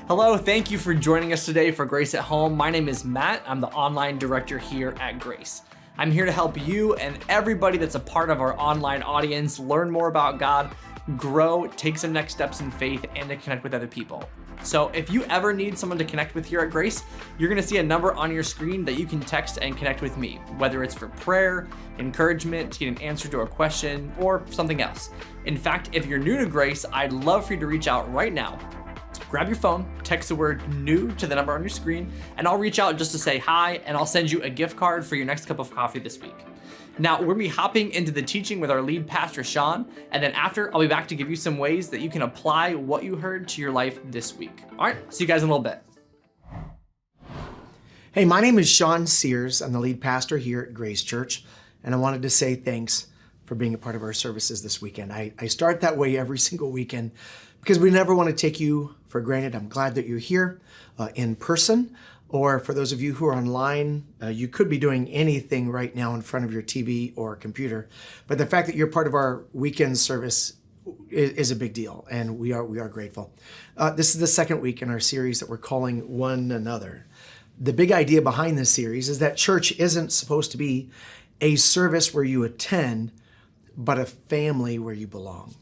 Hello, thank you for joining us today for Grace at Home. My name is Matt. I'm the online director here at Grace. I'm here to help you and everybody that's a part of our online audience learn more about God, grow, take some next steps in faith, and to connect with other people. So if you ever need someone to connect with here at Grace, you're going to see a number on your screen that you can text and connect with me, whether it's for prayer, encouragement, to get an answer to a question, or something else. In fact, if you're new to Grace, I'd love for you to reach out right now. Grab your phone, text the word new to the number on your screen, and I'll reach out just to say hi, and I'll send you a gift card for your next cup of coffee this week. Now, we're gonna be hopping into the teaching with our lead pastor, Sean, and then after, I'll be back to give you some ways that you can apply what you heard to your life this week. All right, see you guys in a little bit. Hey, my name is Sean Sears. I'm the lead pastor here at Grace Church, and I wanted to say thanks for being a part of our services this weekend. I start that way every single weekend because we never want to take you for granted. I'm glad that you're here in person, or for those of you who are online, you could be doing anything right now in front of your TV or computer. But the fact that you're part of our weekend service is a big deal, and we are grateful. This is the second week in our series that we're calling One Another. The big idea behind this series is that church isn't supposed to be a service where you attend, but a family where you belong.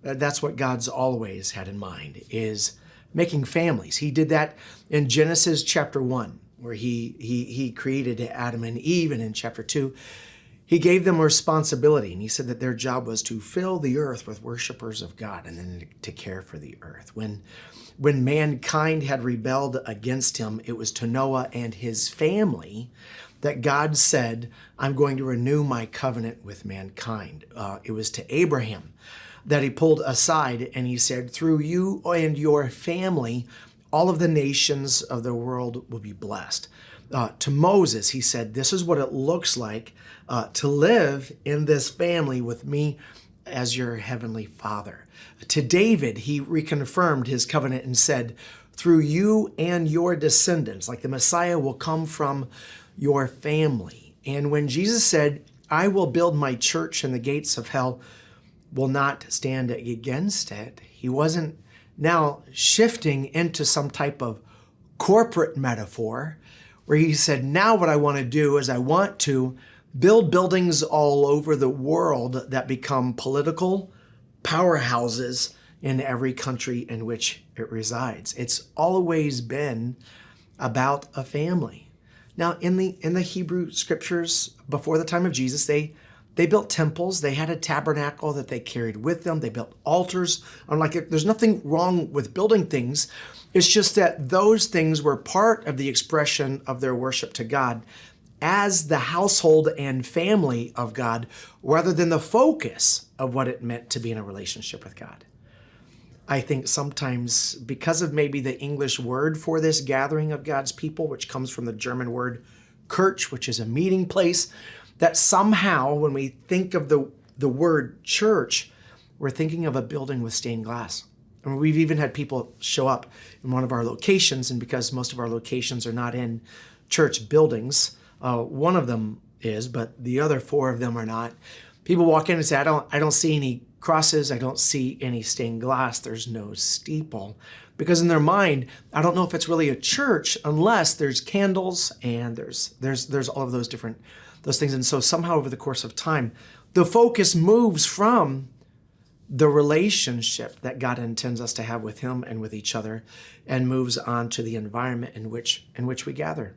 That's what God's always had in mind, is making families. He did that in Genesis chapter 1, where he created Adam and Eve, and in chapter 2, he gave them responsibility, and he said that their job was to fill the earth with worshipers of God and then to care for the earth. When mankind had rebelled against him, it was to Noah and his family that God said, I'm going to renew my covenant with mankind. It was to Abraham that he pulled aside and he said, through you and your family, all of the nations of the world will be blessed. To Moses, he said, this is what it looks like to live in this family with me as your heavenly Father. To David, he reconfirmed his covenant and said, through you and your descendants, like the Messiah will come from your family. And when Jesus said, I will build my church and the gates of hell will not stand against it, he wasn't now shifting into some type of corporate metaphor where he said, now what I want to do is I want to build buildings all over the world that become political powerhouses in every country in which it resides. It's always been about a family. Now, in the Hebrew scriptures before the time of Jesus, they built temples. They had a tabernacle that they carried with them. They built altars. There's nothing wrong with building things. It's just that those things were part of the expression of their worship to God as the household and family of God, rather than the focus of what it meant to be in a relationship with God. I think sometimes because of maybe the English word for this gathering of God's people, which comes from the German word Kirch, which is a meeting place, that somehow when we think of the word church, we're thinking of a building with stained glass. And we've even had people show up in one of our locations, and because most of our locations are not in church buildings, one of them is, but the other 4 of them are not. People walk in and say, I don't see any crosses, I don't see any stained glass, there's no steeple. Because in their mind, I don't know if it's really a church unless there's candles and there's all of those things. And so somehow over the course of time, the focus moves from the relationship that God intends us to have with him and with each other, and moves on to the environment in which we gather.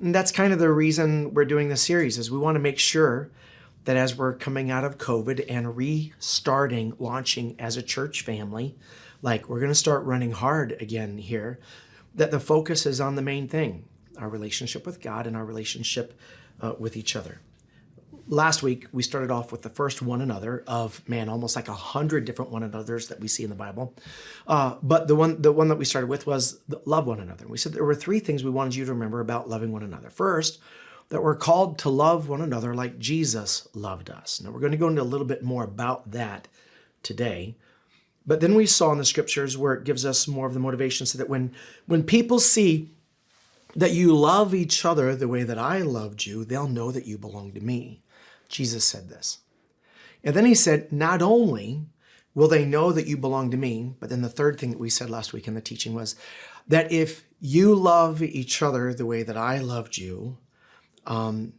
And that's kind of the reason we're doing this series, is we want to make sure that as we're coming out of COVID and restarting, launching as a church family, like we're going to start running hard again here, that the focus is on the main thing, our relationship with God and our relationship with each other. Last week, we started off with the first one another of, almost like 100 different one another's that we see in the Bible. But the one that we started with was love one another. We said there were 3 things we wanted you to remember about loving one another. First, that we're called to love one another like Jesus loved us. Now, we're going to go into a little bit more about that today. But then we saw in the scriptures where it gives us more of the motivation, so that when people see that you love each other the way that I loved you, they'll know that you belong to me. Jesus said this. And then he said, not only will they know that you belong to me? But then the third thing that we said last week in the teaching was that if you love each other the way that I loved you,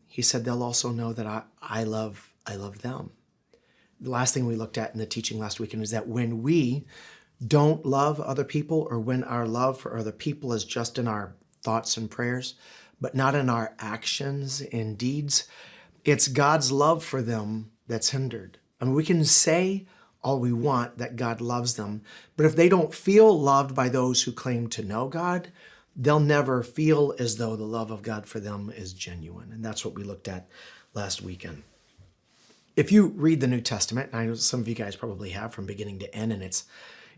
he said they'll also know that I love them. The last thing we looked at in the teaching last weekend is that when we don't love other people, or when our love for other people is just in our thoughts and prayers, but not in our actions and deeds, it's God's love for them that's hindered. I mean, we can say all we want that God loves them, but if they don't feel loved by those who claim to know God, they'll never feel as though the love of God for them is genuine. And that's what we looked at last weekend. If you read the New Testament, and I know some of you guys probably have from beginning to end, and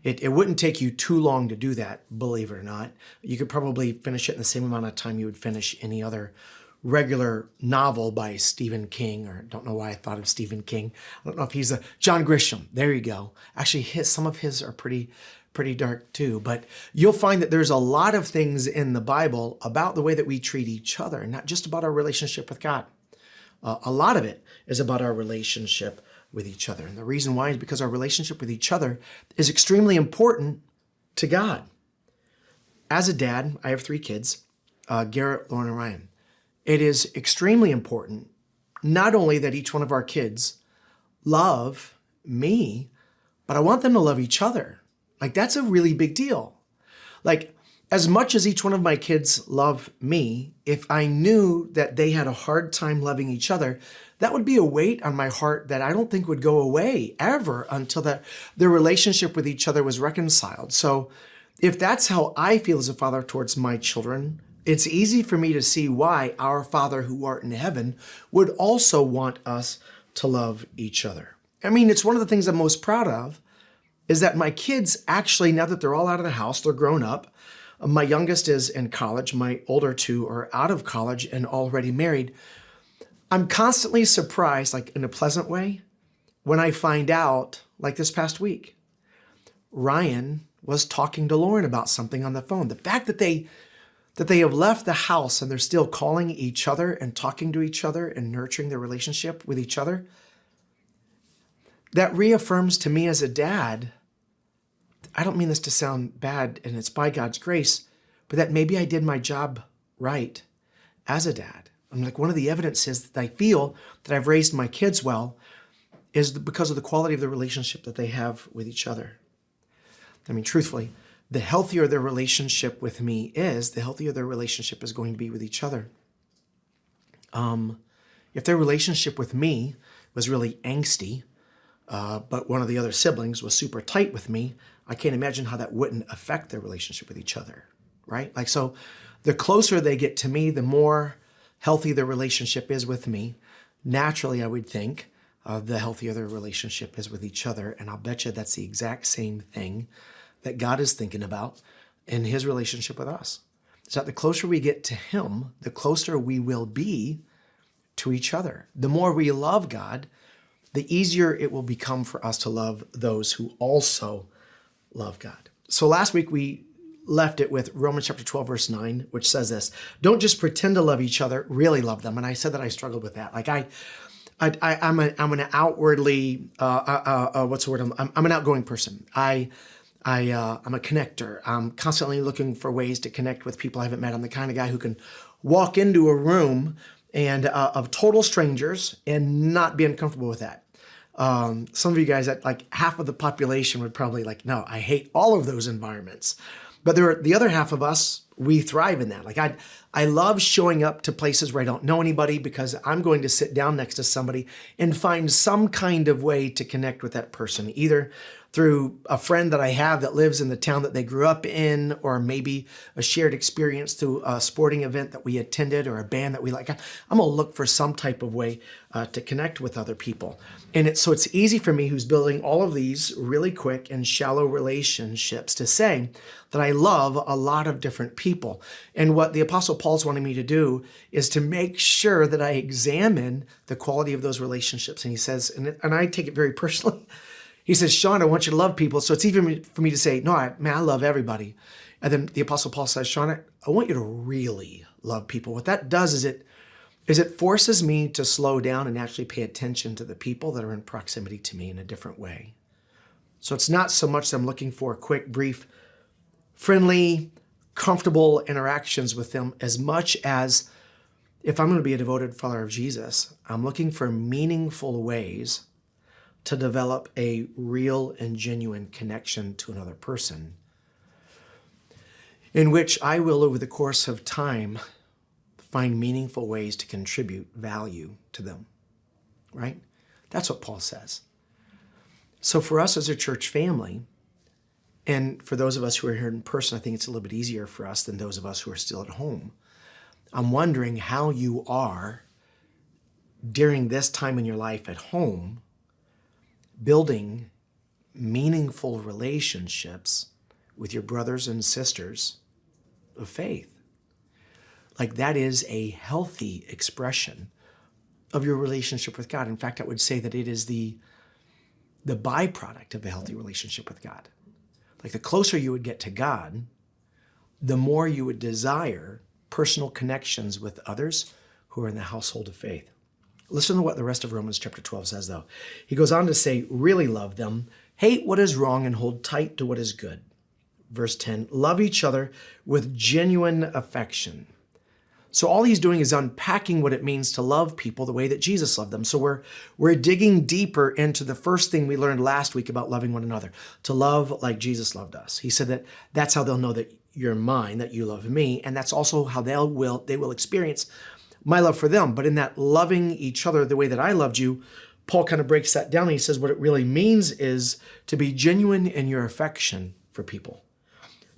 it wouldn't take you too long to do that, believe it or not. You could probably finish it in the same amount of time you would finish any other regular novel by Stephen King, or I don't know why I thought of Stephen King. I don't know if he's a John Grisham. There you go. Actually, some of his are pretty dark too. But you'll find that there's a lot of things in the Bible about the way that we treat each other, not just about our relationship with God. A lot of it is about our relationship with each other. And the reason why is because our relationship with each other is extremely important to God. As a dad, I have 3 kids, Garrett, Lauren, and Ryan. It is extremely important not only that each one of our kids love me, but I want them to love each other. Like, that's a really big deal. Like, as much as each one of my kids love me, if I knew that they had a hard time loving each other, that would be a weight on my heart that I don't think would go away ever until their relationship with each other was reconciled. So if that's how I feel as a father towards my children, it's easy for me to see why our Father who art in heaven would also want us to love each other. I mean, it's one of the things I'm most proud of is that my kids actually, now that they're all out of the house, they're grown up. My youngest is in college. My older 2 are out of college and already married. I'm constantly surprised, like in a pleasant way, when I find out, like this past week, Ryan was talking to Lauren about something on the phone. The fact that they have left the house and they're still calling each other and talking to each other and nurturing their relationship with each other, that reaffirms to me as a dad, I don't mean this to sound bad, and it's by God's grace, but that maybe I did my job right as a dad. I'm like, one of the evidences that I feel that I've raised my kids well is because of the quality of the relationship that they have with each other. I mean, truthfully, the healthier their relationship with me is, the healthier their relationship is going to be with each other. If their relationship with me was really angsty, but one of the other siblings was super tight with me, I can't imagine how that wouldn't affect their relationship with each other, right? Like, so the closer they get to me, the more healthy their relationship is with me. Naturally, I would think the healthier their relationship is with each other. And I'll bet you that's the exact same thing that God is thinking about in his relationship with us. So that the closer we get to him, the closer we will be to each other. The more we love God, the easier it will become for us to love those who also love God. So last week we left it with Romans chapter 12, verse 9, which says this: don't just pretend to love each other, really love them. And I said that I struggled with that. Like I'm an outwardly, what's the word? I'm an outgoing person. I'm a connector. I'm constantly looking for ways to connect with people I haven't met. I'm the kind of guy who can walk into a room and of total strangers and not be uncomfortable with that. Some of you guys, at like half of the population, would probably like, no, I hate all of those environments. But the other half of us, we thrive in that. Like I love showing up to places where I don't know anybody because I'm going to sit down next to somebody and find some kind of way to connect with that person, either through a friend that I have that lives in the town that they grew up in, or maybe a shared experience through a sporting event that we attended or a band that we like. I'm gonna look for some type of way to connect with other people. And so it's easy for me, who's building all of these really quick and shallow relationships, to say that I love a lot of different people. And what the Apostle Paul's wanting me to do is to make sure that I examine the quality of those relationships. And he says, and I take it very personally, he says, Sean, I want you to love people. So it's even for me to say, no, I love everybody. And then the Apostle Paul says, Sean, I want you to really love people. What that does is it forces me to slow down and actually pay attention to the people that are in proximity to me in a different way. So it's not so much that I'm looking for quick, brief, friendly, comfortable interactions with them as much as if I'm going to be a devoted follower of Jesus, I'm looking for meaningful ways to develop a real and genuine connection to another person in which I will, over the course of time, find meaningful ways to contribute value to them, right? That's what Paul says. So for us as a church family, and for those of us who are here in person, I think it's a little bit easier for us than those of us who are still at home. I'm wondering how you are during this time in your life at home, building meaningful relationships with your brothers and sisters of faith. Like that is a healthy expression of your relationship with God. In fact, I would say that it is the byproduct of a healthy relationship with God. Like the closer you would get to God, the more you would desire personal connections with others who are in the household of faith. Listen to what the rest of Romans chapter 12 says, though. He goes on to say, really love them, hate what is wrong, and hold tight to what is good. Verse 10, love each other with genuine affection. So all he's doing is unpacking what it means to love people the way that Jesus loved them. So we're digging deeper into the first thing we learned last week about loving one another, to love like Jesus loved us. He said that that's how they'll know that you're mine, that you love me, and that's also how they will experience my love for them. But in that loving each other the way that I loved you, Paul kind of breaks that down. And he says what it really means is to be genuine in your affection for people,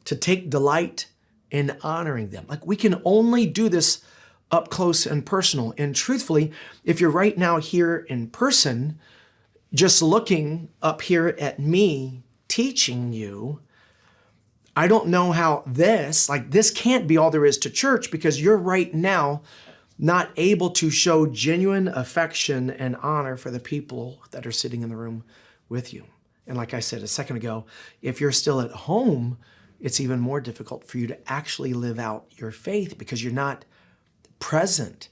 to take delight in honoring them. Like we can only do this up close and personal. And truthfully, if you're right now here in person, just looking up here at me teaching you, I don't know how this can't be all there is to church, because you're right now not able to show genuine affection and honor for the people that are sitting in the room with you. And like I said a second ago, if you're still at home, it's even more difficult for you to actually live out your faith because you're not present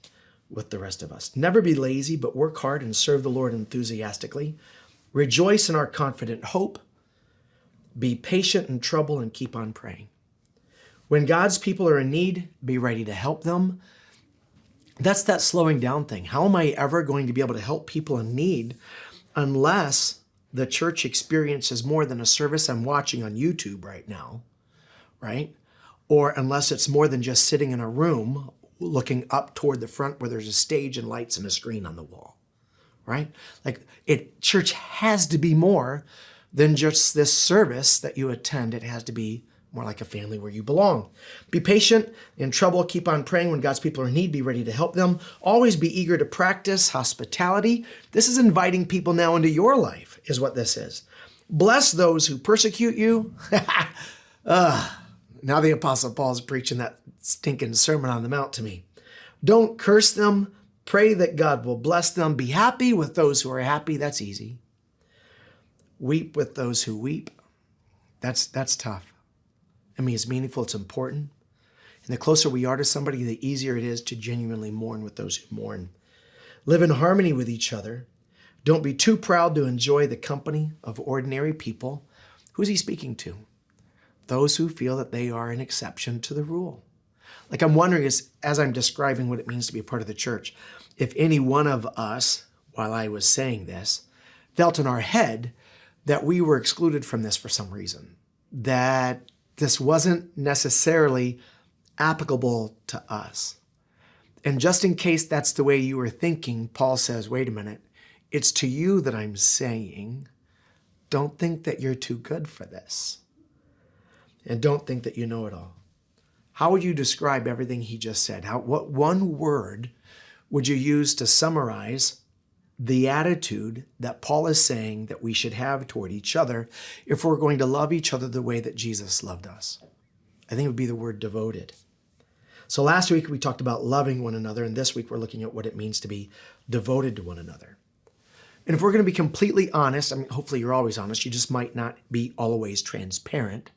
with the rest of us. Never be lazy, but work hard and serve the Lord enthusiastically. Rejoice in our confident hope. Be patient in trouble and keep on praying. When God's people are in need, be ready to help them. That's that slowing down thing. How am I ever going to be able to help people in need unless the church experience is more than a service I'm watching on YouTube right now, right? Or unless it's more than just sitting in a room looking up toward the front where there's a stage and lights and a screen on the wall, right? Church has to be more than just this service that you attend. It has to be more like a family where you belong. Be patient in trouble. Keep on praying. When God's people are in need, be ready to help them. Always be eager to practice hospitality. This is inviting people now into your life, is what this is. Bless those who persecute you. Now the Apostle Paul's preaching that stinking Sermon on the Mount to me. Don't curse them. Pray that God will bless them. Be happy with those who are happy. That's easy. Weep with those who weep. That's tough. I mean, it's meaningful, it's important. And the closer we are to somebody, the easier it is to genuinely mourn with those who mourn. Live in harmony with each other. Don't be too proud to enjoy the company of ordinary people. Who's he speaking to? Those who feel that they are an exception to the rule. Like I'm wondering, as I'm describing what it means to be a part of the church, if any one of us, while I was saying this, felt in our head that we were excluded from this for some reason, that this wasn't necessarily applicable to us. And just in case that's the way you were thinking, Paul says, wait a minute, it's to you that I'm saying, don't think that you're too good for this. And don't think that you know it all. How would you describe everything he just said? What one word would you use to summarize the attitude that Paul is saying that we should have toward each other if we're going to love each other the way that Jesus loved us? I think it would be the word devoted. So last week we talked about loving one another, and this week we're looking at what it means to be devoted to one another. And if we're going to be completely honest, I mean, hopefully you're always honest, you just might not be always transparent.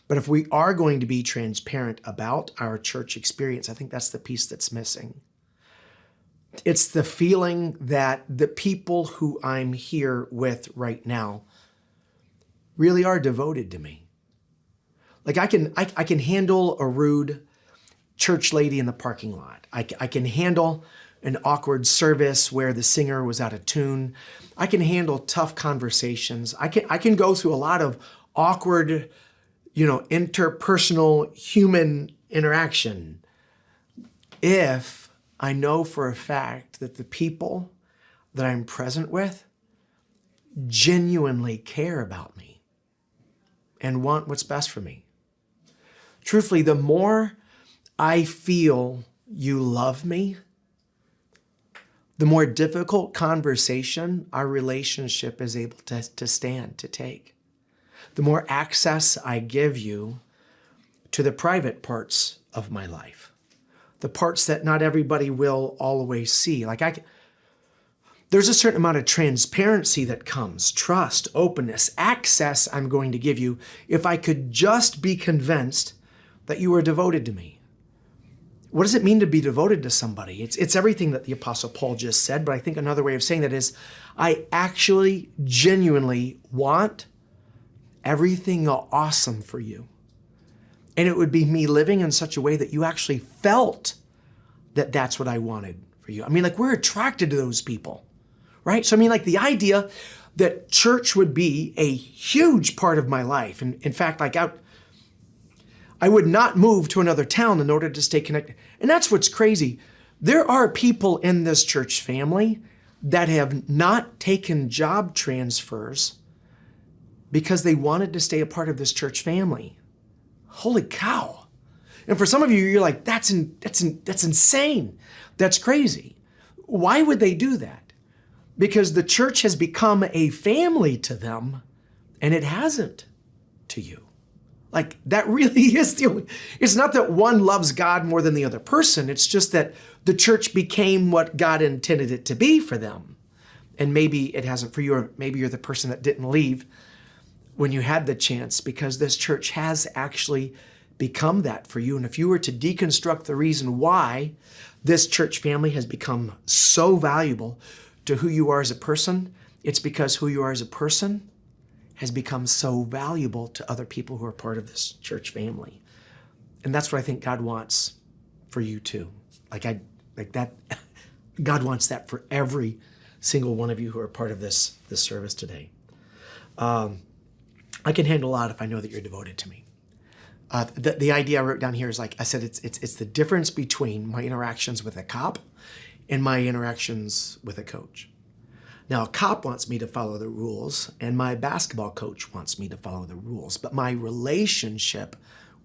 But if we are going to be transparent about our church experience, I think that's the piece that's missing. It's the feeling that the people who I'm here with right now really are devoted to me. Like I can handle a rude church lady in the parking lot. I can handle an awkward service where the singer was out of tune. I can handle tough conversations. I can go through a lot of awkward, interpersonal human interaction if I know for a fact that the people that I'm present with genuinely care about me and want what's best for me. Truthfully, the more I feel you love me, the more difficult conversation our relationship is able to stand, to take. The more access I give you to the private parts of my life, the parts that not everybody will always see. There's a certain amount of transparency that comes, trust, openness, access I'm going to give you if I could just be convinced that you are devoted to me. What does it mean to be devoted to somebody? It's everything that the Apostle Paul just said, but I think another way of saying that is I actually genuinely want everything awesome for you. And it would be me living in such a way that you actually felt that that's what I wanted for you. We're attracted to those people, right? So the idea that church would be a huge part of my life. And in fact, I would not move to another town in order to stay connected. And that's what's crazy. There are people in this church family that have not taken job transfers because they wanted to stay a part of this church family. Holy cow. And for some of you, you're like, that's insane. That's crazy. Why would they do that? Because the church has become a family to them and it hasn't to you. That really is it's not that one loves God more than the other person. It's just that the church became what God intended it to be for them. And maybe it hasn't for you, or maybe you're the person that didn't leave when you had the chance, because this church has actually become that for you. And if you were to deconstruct the reason why this church family has become so valuable to who you are as a person, it's because who you are as a person has become so valuable to other people who are part of this church family. And that's what I think God wants for you too. God wants that for every single one of you who are part of this service today. I can handle a lot if I know that you're devoted to me. The idea I wrote down here is, like I said, it's the difference between my interactions with a cop and my interactions with a coach. Now, a cop wants me to follow the rules, and my basketball coach wants me to follow the rules. But my relationship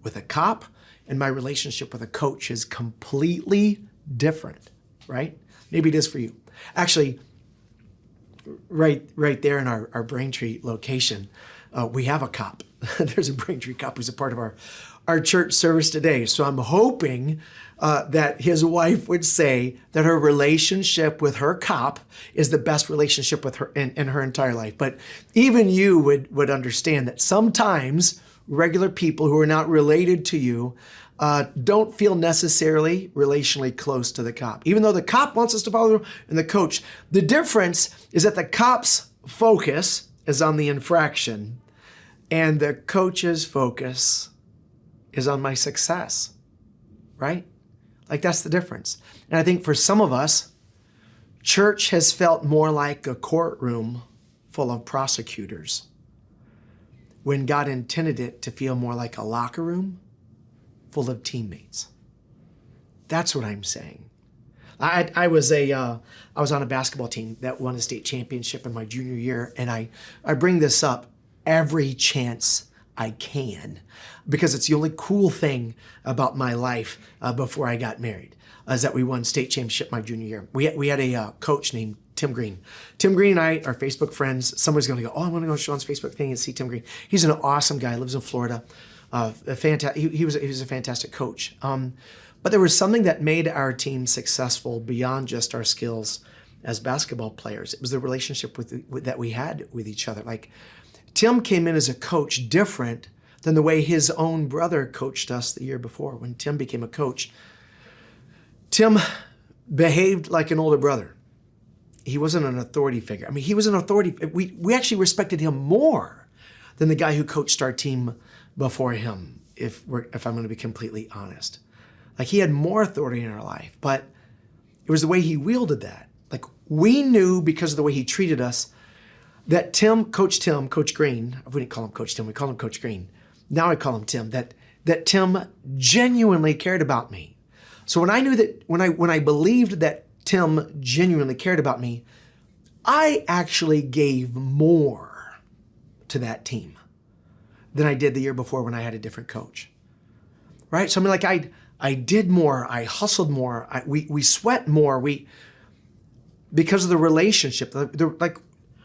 with a cop and my relationship with a coach is completely different, right? Maybe it is for you. Actually, right there in our Braintree location, we have a cop. There's a Braintree cop who's a part of our church service today. So I'm hoping that his wife would say that her relationship with her cop is the best relationship with her in her entire life. But even you would understand that sometimes regular people who are not related to you don't feel necessarily relationally close to the cop, even though the cop wants us to follow the and the coach. The difference is that the cop's focus is on the infraction and the coach's focus is on my success, right? That's the difference. And I think for some of us, church has felt more like a courtroom full of prosecutors when God intended it to feel more like a locker room full of teammates. That's what I'm saying. I was on a basketball team that won a state championship in my junior year, and I bring this up every chance I can because it's the only cool thing about my life before I got married, is that we won state championship my junior year. We had a coach named Tim Green. Tim Green and I are Facebook friends. Somebody's going to go, I want to go to Sean's Facebook thing and see Tim Green. He's an awesome guy, lives in Florida. He was a fantastic coach. But there was something that made our team successful beyond just our skills as basketball players. It was the relationship that we had with each other. Tim came in as a coach different than the way his own brother coached us the year before. When Tim became a coach, Tim behaved like an older brother. He wasn't an authority figure. He was an authority. We actually respected him more than the guy who coached our team before him, if I'm going to be completely honest. Like, he had more authority in our life, but it was the way he wielded that. Like, we knew because of the way he treated us that Coach Green, we didn't call him Coach Tim, we called him Coach Green. Now I call him Tim, that Tim genuinely cared about me. So when I knew that, when I believed that Tim genuinely cared about me, I actually gave more to that team than I did the year before when I had a different coach, right? So I mean, like, I did more, I hustled more, we sweat more, because of the relationship, like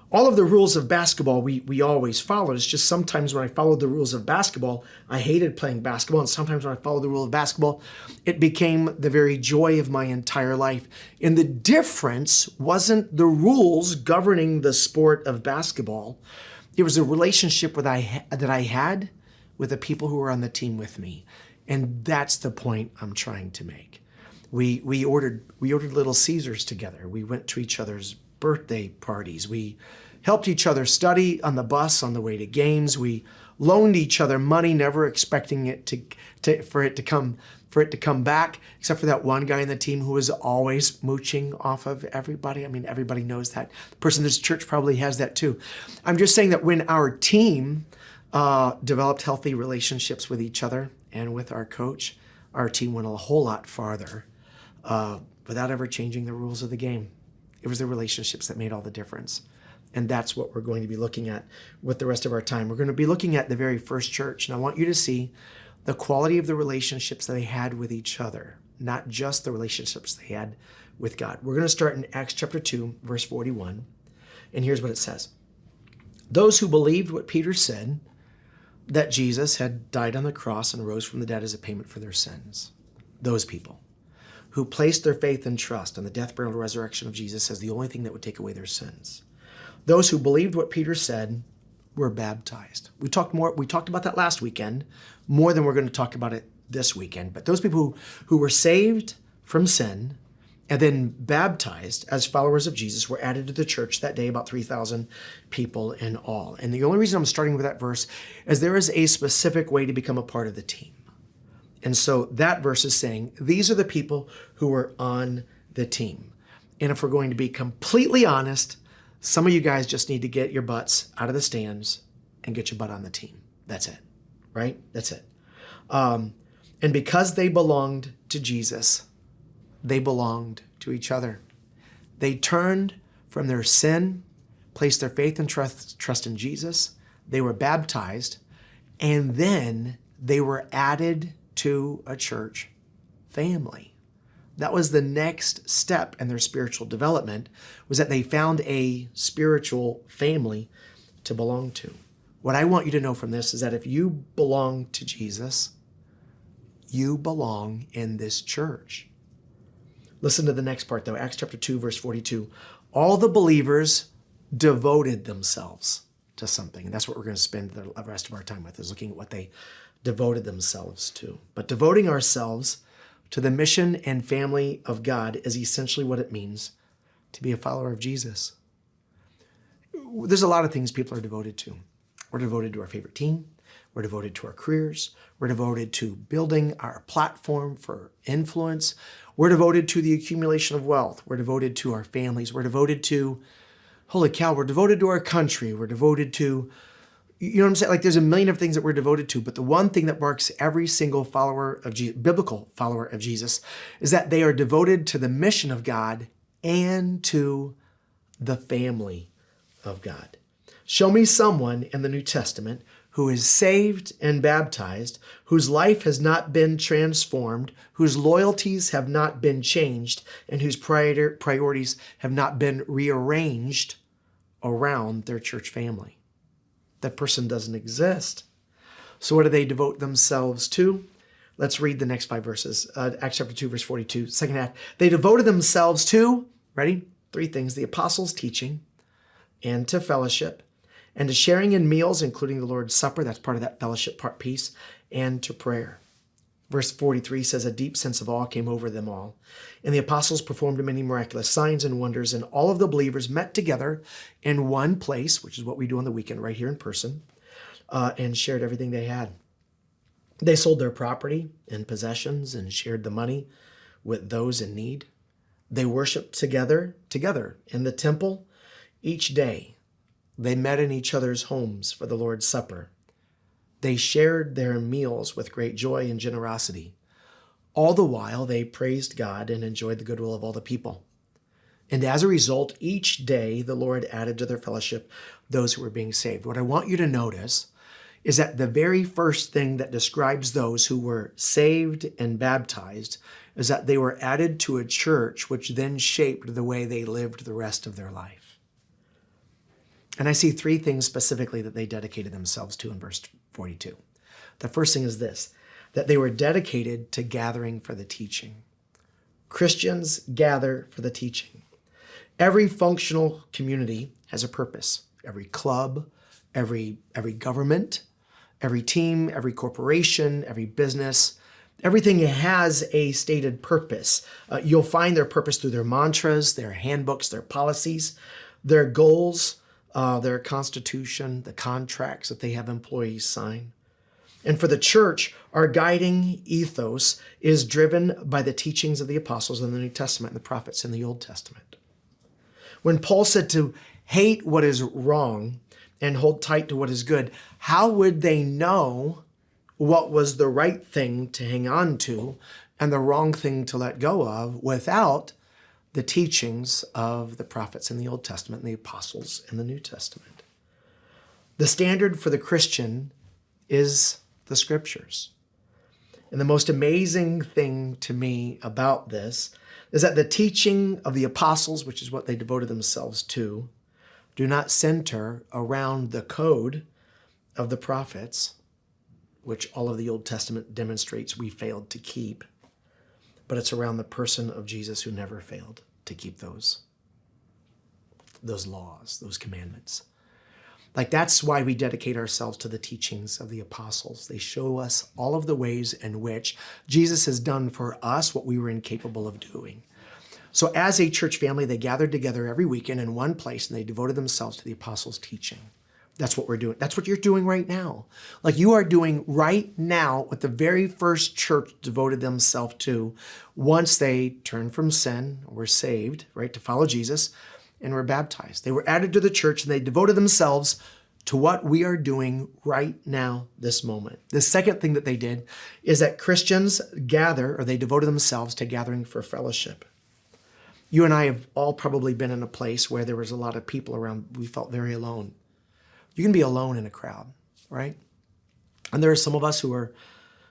all of the rules of basketball we always followed. It's just sometimes when I followed the rules of basketball, I hated playing basketball, and sometimes when I followed the rule of basketball, it became the very joy of my entire life. And the difference wasn't the rules governing the sport of basketball. It was a relationship that I had with the people who were on the team with me. And that's the point I'm trying to make. We ordered Little Caesars together. We went to each other's birthday parties. We helped each other study on the bus on the way to games. We loaned each other money, never expecting it for it to come back, except for that one guy in the team who was always mooching off of everybody. I mean, everybody knows that. The person in this church probably has that too. I'm just saying that when our team developed healthy relationships with each other and with our coach, our team went a whole lot farther without ever changing the rules of the game. It was the relationships that made all the difference. And that's what we're going to be looking at with the rest of our time. We're going to be looking at the very first church. And I want you to see the quality of the relationships that they had with each other, not just the relationships they had with God. We're going to start in Acts chapter 2, verse 41. And here's what it says. Those who believed what Peter said, that Jesus had died on the cross and rose from the dead as a payment for their sins. Those people who placed their faith and trust in the death, burial, and resurrection of Jesus as the only thing that would take away their sins. Those who believed what Peter said were baptized. We talked about that last weekend, more than we're going to talk about it this weekend. But those people who were saved from sin and then baptized as followers of Jesus were added to the church that day, about 3,000 people in all. And the only reason I'm starting with that verse is there is a specific way to become a part of the team. And so that verse is saying, these are the people who are on the team. And if we're going to be completely honest, some of you guys just need to get your butts out of the stands and get your butt on the team. That's it, right? That's it. And because they belonged to Jesus, they belonged to each other. They turned from their sin, placed their faith and trust in Jesus. They were baptized, and then they were added to a church family. That was the next step in their spiritual development, was that they found a spiritual family to belong to. What I want you to know from this is that if you belong to Jesus, you belong in this church. Listen to the next part though, Acts chapter 2, verse 42. All the believers devoted themselves to something. And that's what we're going to spend the rest of our time with, is looking at what they devoted themselves to. But devoting ourselves to the mission and family of God is essentially what it means to be a follower of Jesus. There's a lot of things people are devoted to. We're devoted to our favorite team. We're devoted to our careers. We're devoted to building our platform for influence. We're devoted to the accumulation of wealth. We're devoted to our families. We're devoted to, holy cow, we're devoted to our country. We're devoted to, you know what I'm saying? Like, there's a million of things that we're devoted to, but the one thing that marks every single follower of biblical follower of Jesus is that they are devoted to the mission of God and to the family of God. Show me someone in the New Testament who is saved and baptized, whose life has not been transformed, whose loyalties have not been changed, and whose priorities have not been rearranged around their church family. That person doesn't exist. So what do they devote themselves to? Let's read the next 5 verses. Acts chapter 2, verse 42, second half. They devoted themselves to, ready? 3 things: the apostles' teaching, and to fellowship, and to sharing in meals, including the Lord's Supper, that's part of that fellowship piece, and to prayer. Verse 43 says, a deep sense of awe came over them all. And the apostles performed many miraculous signs and wonders, and all of the believers met together in one place, which is what we do on the weekend right here in person. and shared everything they had. They sold their property and possessions and shared the money with those in need. They worshiped together in the temple each day. They met in each other's homes for the Lord's Supper. They shared their meals with great joy and generosity. All the while, they praised God and enjoyed the goodwill of all the people. And as a result, each day the Lord added to their fellowship those who were being saved. What I want you to notice is that the very first thing that describes those who were saved and baptized is that they were added to a church, which then shaped the way they lived the rest of their life. And I see three things specifically that they dedicated themselves to in verse 42. The first thing is this, that they were dedicated to gathering for the teaching. Christians gather for the teaching. Every functional community has a purpose. Every club, every government, every team, every corporation, every business, everything has a stated purpose. You'll find their purpose through their mantras, their handbooks, their policies, their goals, their constitution, the contracts that they have employees sign. And for the church, our guiding ethos is driven by the teachings of the apostles in the New Testament and the prophets in the Old Testament. When Paul said to hate what is wrong and hold tight to what is good, how would they know what was the right thing to hang on to and the wrong thing to let go of without the teachings of the prophets in the Old Testament and the apostles in the New Testament? The standard for the Christian is the scriptures. And the most amazing thing to me about this is that the teaching of the apostles, which is what they devoted themselves to, do not center around the code of the prophets, which all of the Old Testament demonstrates we failed to keep, but it's around the person of Jesus who never failed to keep those laws, those commandments. Like, that's why we dedicate ourselves to the teachings of the apostles. They show us all of the ways in which Jesus has done for us what we were incapable of doing. So as a church family, they gathered together every weekend in one place and they devoted themselves to the apostles' teaching. That's what we're doing. That's what you're doing right now. Like you are doing right now what the very first church devoted themselves to once they turned from sin, were saved, right, to follow Jesus, and were baptized. They were added to the church and they devoted themselves to what we are doing right now, this moment. The second thing that they did is that Christians gather, or they devoted themselves to gathering for fellowship. You and I have all probably been in a place where there was a lot of people around. We felt very alone. You can be alone in a crowd, right? And there are some of us who are,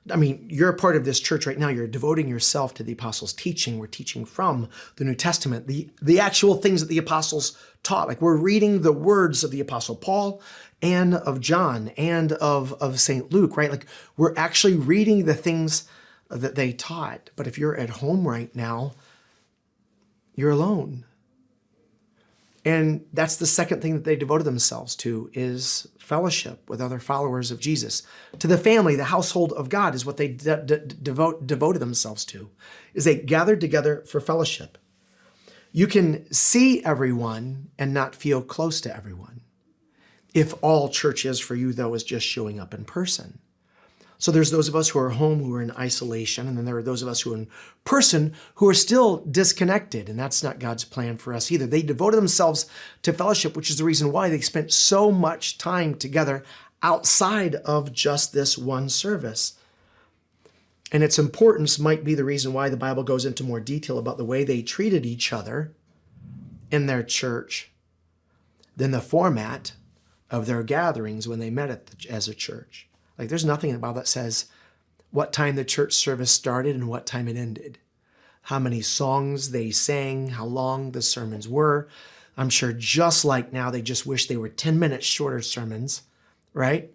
you're a part of this church right now. You're devoting yourself to the apostles' teaching. We're teaching from the New Testament, the actual things that the apostles taught. Like we're reading the words of the apostle Paul and of John and of St. Luke, right? Like we're actually reading the things that they taught. But if you're at home right now, you're alone. And that's the second thing that they devoted themselves to, is fellowship with other followers of Jesus. To the family, the household of God is what they devoted themselves to, is they gathered together for fellowship. You can see everyone and not feel close to everyone. If all church is for you, though, is just showing up in person. So there's those of us who are home, who are in isolation, and then there are those of us who are in person who are still disconnected, and that's not God's plan for us either. They devoted themselves to fellowship, which is the reason why they spent so much time together outside of just this one service. And its importance might be the reason why the Bible goes into more detail about the way they treated each other in their church than the format of their gatherings when they met as a church. Like there's nothing in the Bible that says what time the church service started and what time it ended, how many songs they sang, how long the sermons were. I'm sure just like now, they just wish they were 10 minutes shorter sermons, right?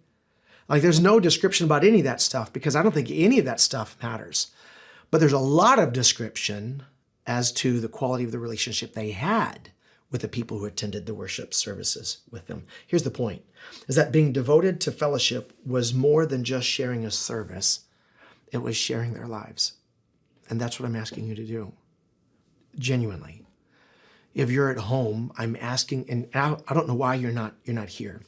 Like there's no description about any of that stuff because I don't think any of that stuff matters. But there's a lot of description as to the quality of the relationship they had with the people who attended the worship services with them. Here's the point, is that being devoted to fellowship was more than just sharing a service. It was sharing their lives. And that's what I'm asking you to do, genuinely. If you're at home, I'm asking, and I don't know why you're not here.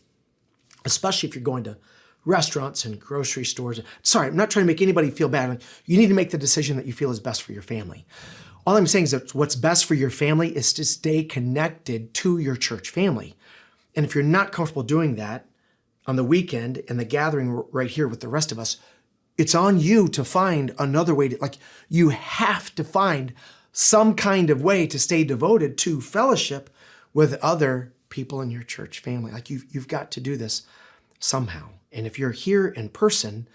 especially if you're going to restaurants and grocery stores. Sorry, I'm not trying to make anybody feel bad. You need to make the decision that you feel is best for your family. All I'm saying is that what's best for your family is to stay connected to your church family. And if you're not comfortable doing that on the weekend and the gathering right here with the rest of us, it's on you to find another way to, you have to find some kind of way to stay devoted to fellowship with other people in your church family. You've got to do this somehow. And if you're here in person,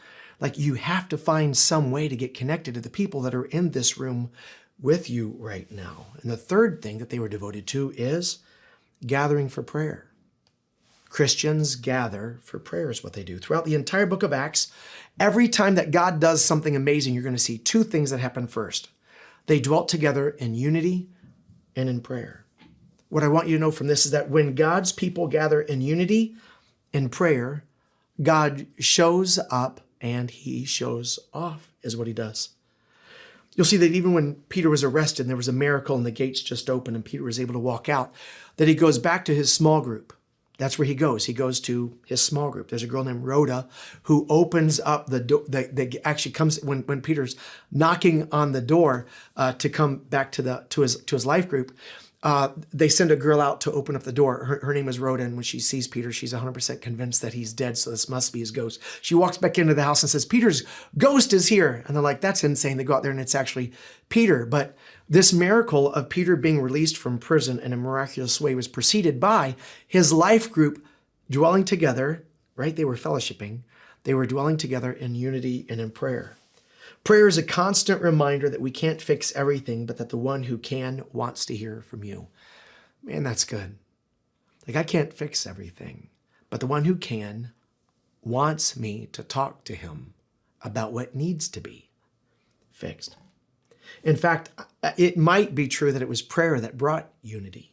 you have to find some way to get connected to the people that are in this room with you right now. And the third thing that they were devoted to is gathering for prayer. Christians gather for prayer is what they do. Throughout the entire book of Acts, every time that God does something amazing, you're going to see two things that happen first. They dwelt together in unity and in prayer. What I want you to know from this is that when God's people gather in unity and prayer, God shows up and he shows off is what he does. You'll see that even when Peter was arrested and there was a miracle and the gates just opened and Peter was able to walk out, that he goes back to his small group. That's where he goes. He goes to his small group. There's a girl named Rhoda who opens up the door. That actually comes when Peter's knocking on the door to come back to his life group. They send a girl out to open up the door. Her name is Rhoda, and when she sees Peter, she's 100% convinced that he's dead, so this must be his ghost. She walks back into the house and says, "Peter's ghost is here." And they're like, "That's insane." They go out there, and it's actually Peter. But this miracle of Peter being released from prison in a miraculous way was preceded by his life group dwelling together, right? They were fellowshipping. They were dwelling together in unity and in prayer. Prayer is a constant reminder that we can't fix everything, but that the one who can wants to hear from you. Man, that's good. I can't fix everything, but the one who can wants me to talk to him about what needs to be fixed. In fact, it might be true that it was prayer that brought unity.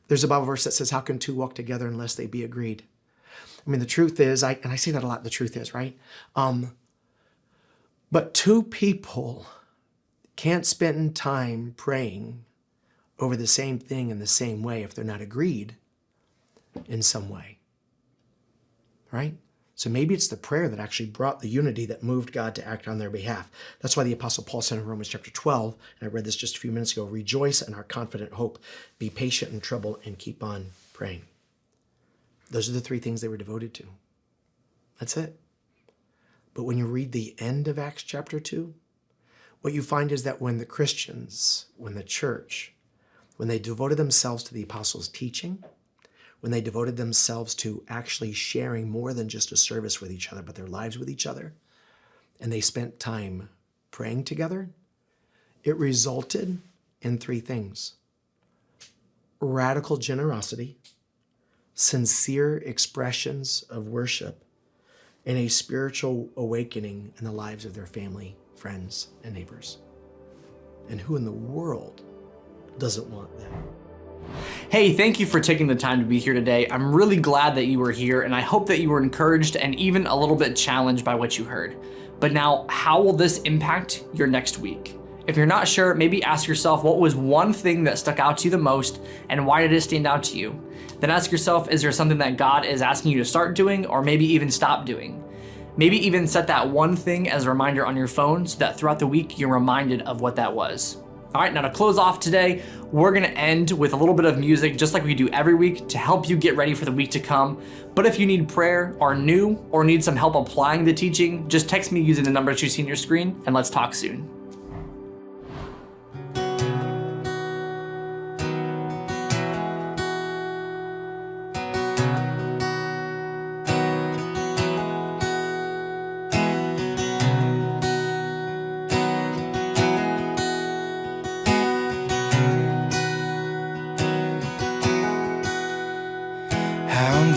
There's a Bible verse that says, "How can two walk together unless they be agreed?" I mean, the truth is, and I say that a lot, the truth is, right? But two people can't spend time praying over the same thing in the same way if they're not agreed in some way, right? So maybe it's the prayer that actually brought the unity that moved God to act on their behalf. That's why the Apostle Paul said in Romans chapter 12, and I read this just a few minutes ago, "Rejoice in our confident hope, be patient in trouble, and keep on praying." Those are the three things they were devoted to. That's it. But when you read the end of Acts chapter 2, what you find is that when the Christians, when the church, when they devoted themselves to the apostles' teaching, when they devoted themselves to actually sharing more than just a service with each other, but their lives with each other, and they spent time praying together, it resulted in three things: radical generosity, sincere expressions of worship, and a spiritual awakening in the lives of their family, friends, and neighbors. And who in the world doesn't want that? Hey, thank you for taking the time to be here today. I'm really glad that you were here, and I hope that you were encouraged and even a little bit challenged by what you heard. But now, how will this impact your next week? If you're not sure, maybe ask yourself, what was one thing that stuck out to you the most, and why did it stand out to you? Then ask yourself, is there something that God is asking you to start doing, or maybe even stop doing? Maybe even set that one thing as a reminder on your phone so that throughout the week you're reminded of what that was. All right, now to close off today, we're gonna end with a little bit of music just like we do every week to help you get ready for the week to come. But if you need prayer, are new, or need some help applying the teaching, just text me using the numbers you see on your screen, and let's talk soon.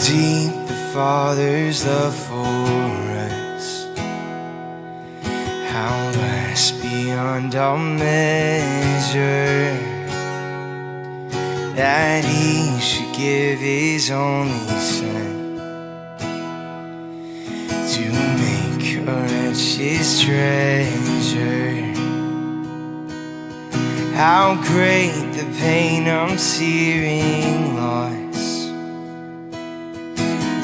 Deep the Father's love for us, how vast beyond all measure, that He should give His only Son to make a wretch His treasure. How great the pain I'm searing loss,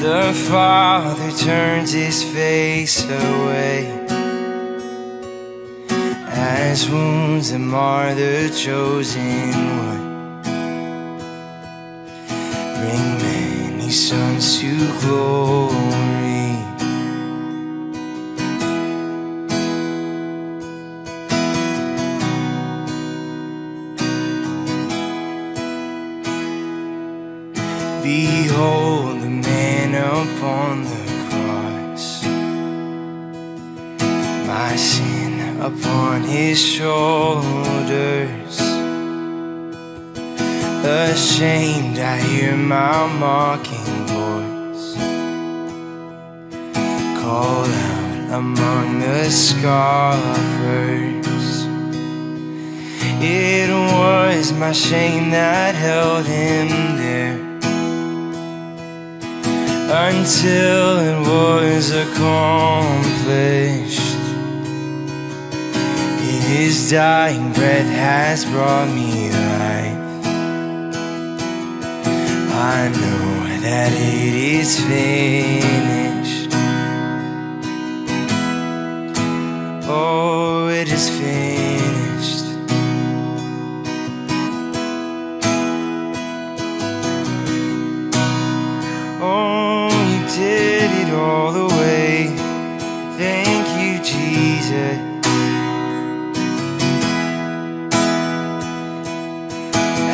The Father turns his face away as wounds that mar the chosen one bring many sons to glory. Behold the man upon the cross, my sin upon his shoulders. Ashamed, I hear my mocking voice call out among the scoffers. It was my shame that held him there until it was accomplished. His dying breath has brought me life. I know that it is finished. Oh, it is finished. Oh, you did it all the way. Thank you, Jesus.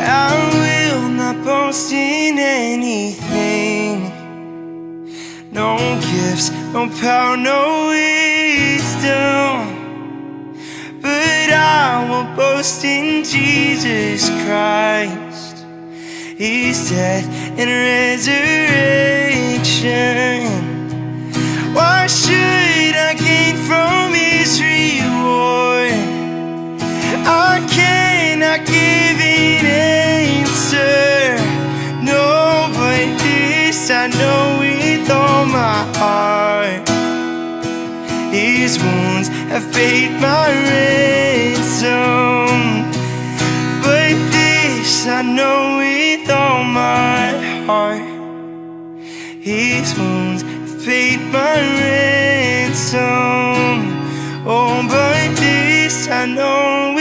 I will not boast in anything. No gifts, no power, no wisdom. But I will boast in Jesus Christ, His death and resurrection. Why should I gain from His reward? I cannot give an answer. No, but this I know with all my heart. His wounds have paid my ransom. But this I know with all my heart. His wounds have paid my ransom. Oh, but this I know